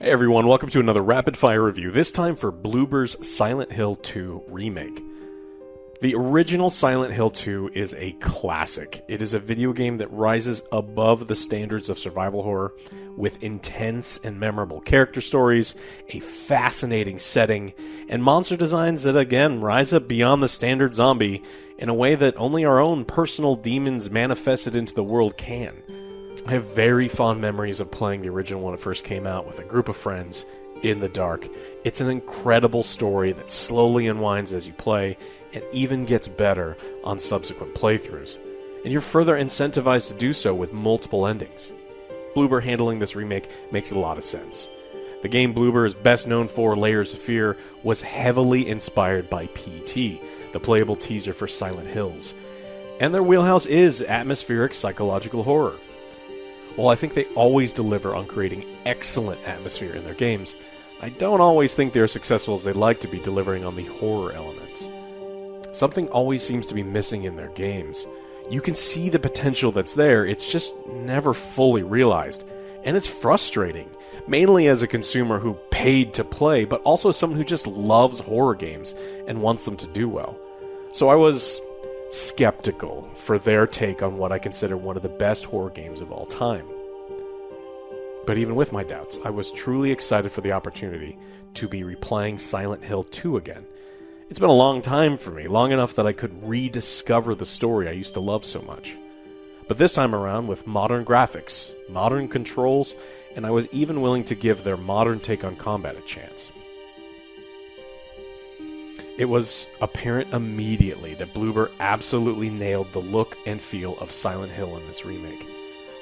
Hey everyone, welcome to another rapid fire review, this time for Bloober's Silent Hill 2 Remake. The original Silent Hill 2 is a classic. It is a video game that rises above the standards of survival horror with intense and memorable character stories, a fascinating setting, and monster designs that again rise up beyond the standard zombie in a way that only our own personal demons manifested into the world can. I have very fond memories of playing the original when it first came out with a group of friends in the dark. It's an incredible story that slowly unwinds as you play and even gets better on subsequent playthroughs. And you're further incentivized to do so with multiple endings. Bloober handling this remake makes a lot of sense. The game Bloober is best known for, Layers of Fear, was heavily inspired by PT, the playable teaser for Silent Hills. And their wheelhouse is atmospheric psychological horror. While I think they always deliver on creating excellent atmosphere in their games, I don't always think they're as successful as they'd like to be delivering on the horror elements. Something always seems to be missing in their games. You can see the potential that's there, it's just never fully realized. And it's frustrating, mainly as a consumer who paid to play, but also someone who just loves horror games and wants them to do well. So I was skeptical for their take on what I consider one of the best horror games of all time. But even with my doubts, I was truly excited for the opportunity to be replaying Silent Hill 2 again. It's been a long time for me, long enough that I could rediscover the story I used to love so much. But this time around with modern graphics, modern controls, and I was even willing to give their modern take on combat a chance. It was apparent immediately that Bloober absolutely nailed the look and feel of Silent Hill in this remake.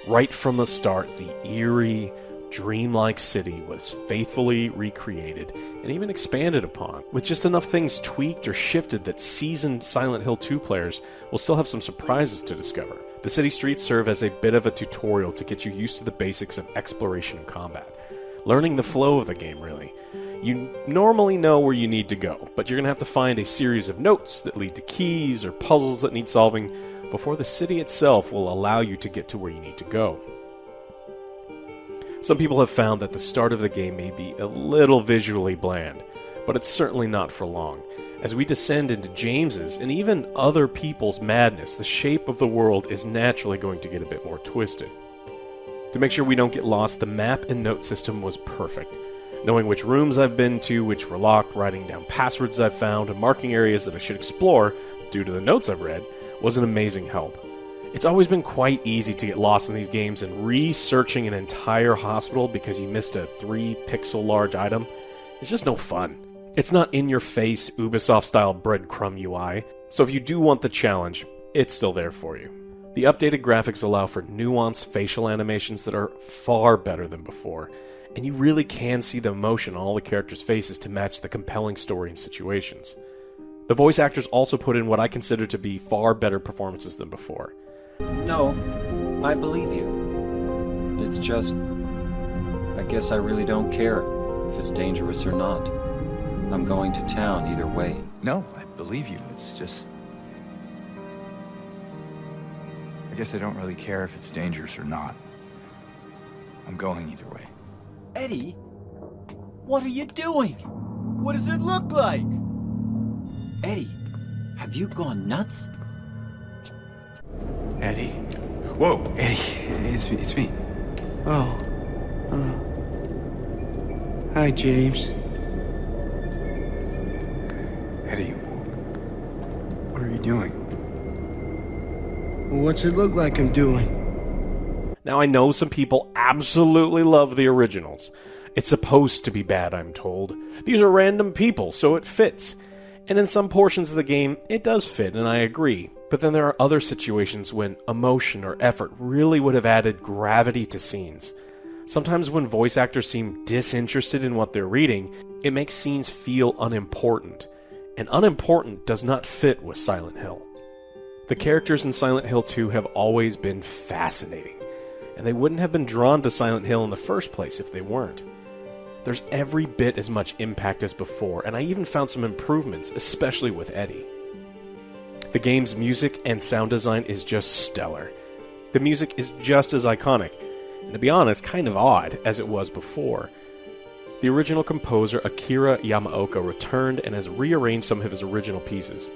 Right from the start, the eerie, dreamlike city was faithfully recreated and even expanded upon, with just enough things tweaked or shifted that seasoned Silent Hill 2 players will still have some surprises to discover. The city streets serve as a bit of a tutorial to get you used to the basics of exploration and combat. Learning the flow of the game, really. You normally know where you need to go, but you're going to have to find a series of notes that lead to keys or puzzles that need solving before the city itself will allow you to get to where you need to go. Some people have found that the start of the game may be a little visually bland, but it's certainly not for long. As we descend into James's and even other people's madness, the shape of the world is naturally going to get a bit more twisted. To make sure we don't get lost, the map and note system was perfect. Knowing which rooms I've been to, which were locked, writing down passwords I've found, and marking areas that I should explore, due to the notes I've read, was an amazing help. It's always been quite easy to get lost in these games, and researching an entire hospital because you missed a 3-pixel large item is just no fun. It's not in-your-face, Ubisoft-style breadcrumb UI, so if you do want the challenge, it's still there for you. The updated graphics allow for nuanced facial animations that are far better than before, and you really can see the emotion on all the characters' faces to match the compelling story and situations. The voice actors also put in what I consider to be far better performances than before. No, I believe you. It's just, I guess I really don't care if it's dangerous or not. I'm going to town either way. No, I believe you. It's just... I guess I don't really care if it's dangerous or not. I'm going either way. Eddie? What are you doing? What does it look like? Eddie, have you gone nuts? Eddie. Whoa, Eddie, it's me. Oh. Hi, James. Eddie, what are you doing? What's it look like I'm doing? Now I know some people absolutely love the originals. It's supposed to be bad, I'm told. These are random people, so it fits. And in some portions of the game, it does fit, and I agree. But then there are other situations when emotion or effort really would have added gravity to scenes. Sometimes when voice actors seem disinterested in what they're reading, it makes scenes feel unimportant. And unimportant does not fit with Silent Hill. The characters in Silent Hill 2 have always been fascinating, and they wouldn't have been drawn to Silent Hill in the first place if they weren't. There's every bit as much impact as before, and I even found some improvements, especially with Eddie. The game's music and sound design is just stellar. The music is just as iconic, and to be honest, kind of odd as it was before. The original composer Akira Yamaoka returned and has rearranged some of his original pieces.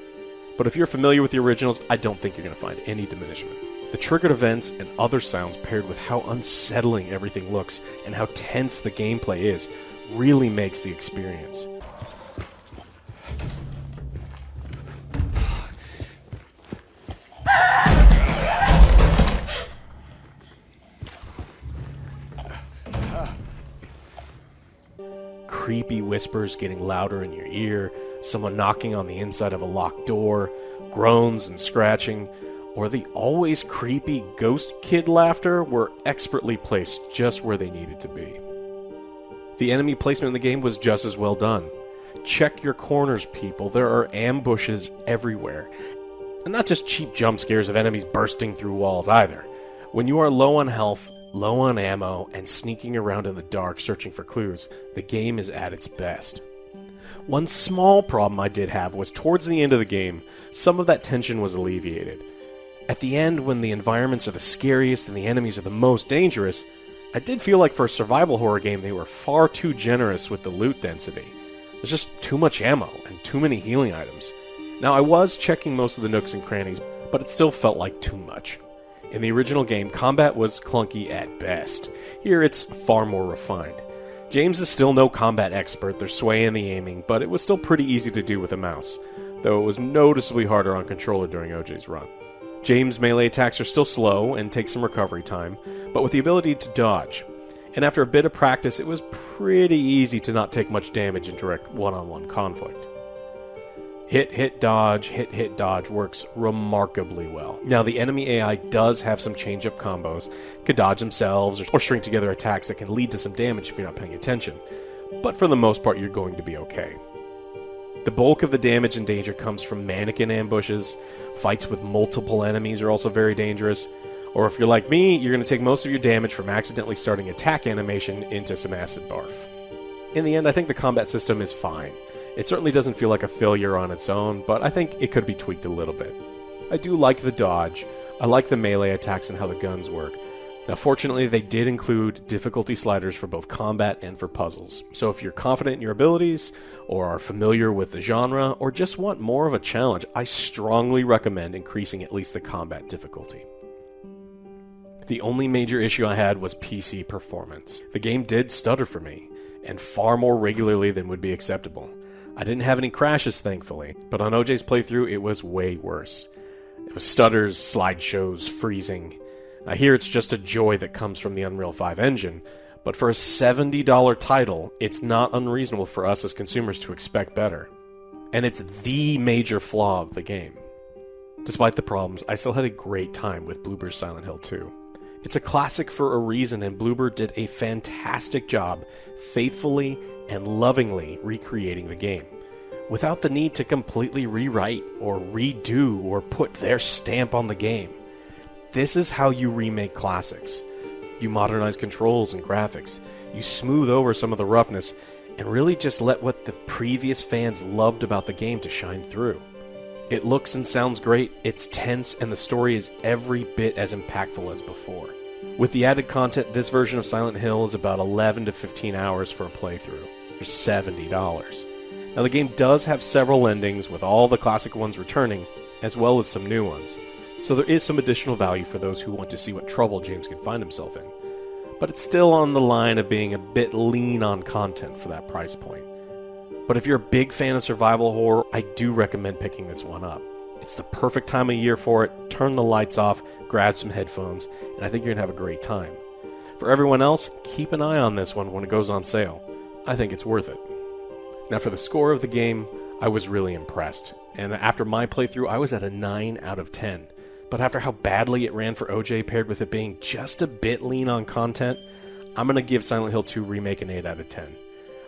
But if you're familiar with the originals, I don't think you're going to find any diminishment. The triggered events and other sounds paired with how unsettling everything looks and how tense the gameplay is really makes the experience. Creepy whispers getting louder in your ear, someone knocking on the inside of a locked door, groans and scratching, or the always creepy ghost kid laughter were expertly placed just where they needed to be. The enemy placement in the game was just as well done. Check your corners, people. There are ambushes everywhere. And not just cheap jump scares of enemies bursting through walls either. When you are low on health, low on ammo, and sneaking around in the dark searching for clues, the game is at its best. One small problem I did have was towards the end of the game, some of that tension was alleviated. At the end, when the environments are the scariest and the enemies are the most dangerous, I did feel like for a survival horror game they were far too generous with the loot density. There's just too much ammo and too many healing items. Now I was checking most of the nooks and crannies, but it still felt like too much. In the original game, combat was clunky at best. Here, it's far more refined. James is still no combat expert, there's sway in the aiming, but it was still pretty easy to do with a mouse, though it was noticeably harder on controller during OJ's run. James' melee attacks are still slow and take some recovery time, but with the ability to dodge. And after a bit of practice, it was pretty easy to not take much damage in direct one-on-one conflict. Hit, dodge works remarkably well. Now, the enemy AI does have some change-up combos, can dodge themselves, or string together attacks that can lead to some damage if you're not paying attention. But for the most part, you're going to be okay. The bulk of the damage and danger comes from mannequin ambushes. Fights with multiple enemies are also very dangerous. Or if you're like me, you're going to take most of your damage from accidentally starting attack animation into some acid barf. In the end, I think the combat system is fine. It certainly doesn't feel like a failure on its own, but I think it could be tweaked a little bit. I do like the dodge, I like the melee attacks and how the guns work. Now fortunately they did include difficulty sliders for both combat and for puzzles, so if you're confident in your abilities, or are familiar with the genre, or just want more of a challenge, I strongly recommend increasing at least the combat difficulty. The only major issue I had was PC performance. The game did stutter for me, and far more regularly than would be acceptable. I didn't have any crashes, thankfully, but on OJ's playthrough, it was way worse. It was stutters, slideshows, freezing. I hear it's just a joy that comes from the Unreal 5 engine, but for a $70 title, it's not unreasonable for us as consumers to expect better. And it's the major flaw of the game. Despite the problems, I still had a great time with Bloober's Silent Hill 2. It's a classic for a reason, and Bloober did a fantastic job faithfully and lovingly recreating the game, without the need to completely rewrite or redo or put their stamp on the game. This is how you remake classics. You modernize controls and graphics, you smooth over some of the roughness, and really just let what the previous fans loved about the game to shine through. It looks and sounds great, it's tense, and the story is every bit as impactful as before. With the added content, this version of Silent Hill is about 11 to 15 hours for a playthrough, for $70. Now the game does have several endings, with all the classic ones returning, as well as some new ones. So there is some additional value for those who want to see what trouble James can find himself in. But it's still on the line of being a bit lean on content for that price point. But if you're a big fan of survival horror, I do recommend picking this one up. It's the perfect time of year for it. Turn the lights off, grab some headphones, and I think you're going to have a great time. For everyone else, keep an eye on this one when it goes on sale. I think it's worth it. Now for the score of the game, I was really impressed. And after my playthrough, I was at a 9 out of 10. But after how badly it ran for OJ paired with it being just a bit lean on content, I'm going to give Silent Hill 2 Remake an 8 out of 10.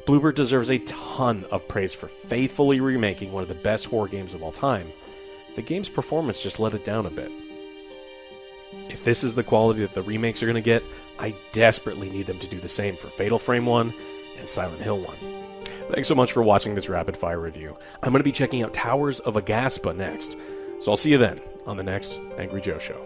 Bloober deserves a ton of praise for faithfully remaking one of the best horror games of all time. The game's performance just let it down a bit. If this is the quality that the remakes are going to get, I desperately need them to do the same for Fatal Frame 1 and Silent Hill 1. Thanks so much for watching this rapid fire review. I'm going to be checking out Towers of Agaspa next, so I'll see you then on the next Angry Joe Show.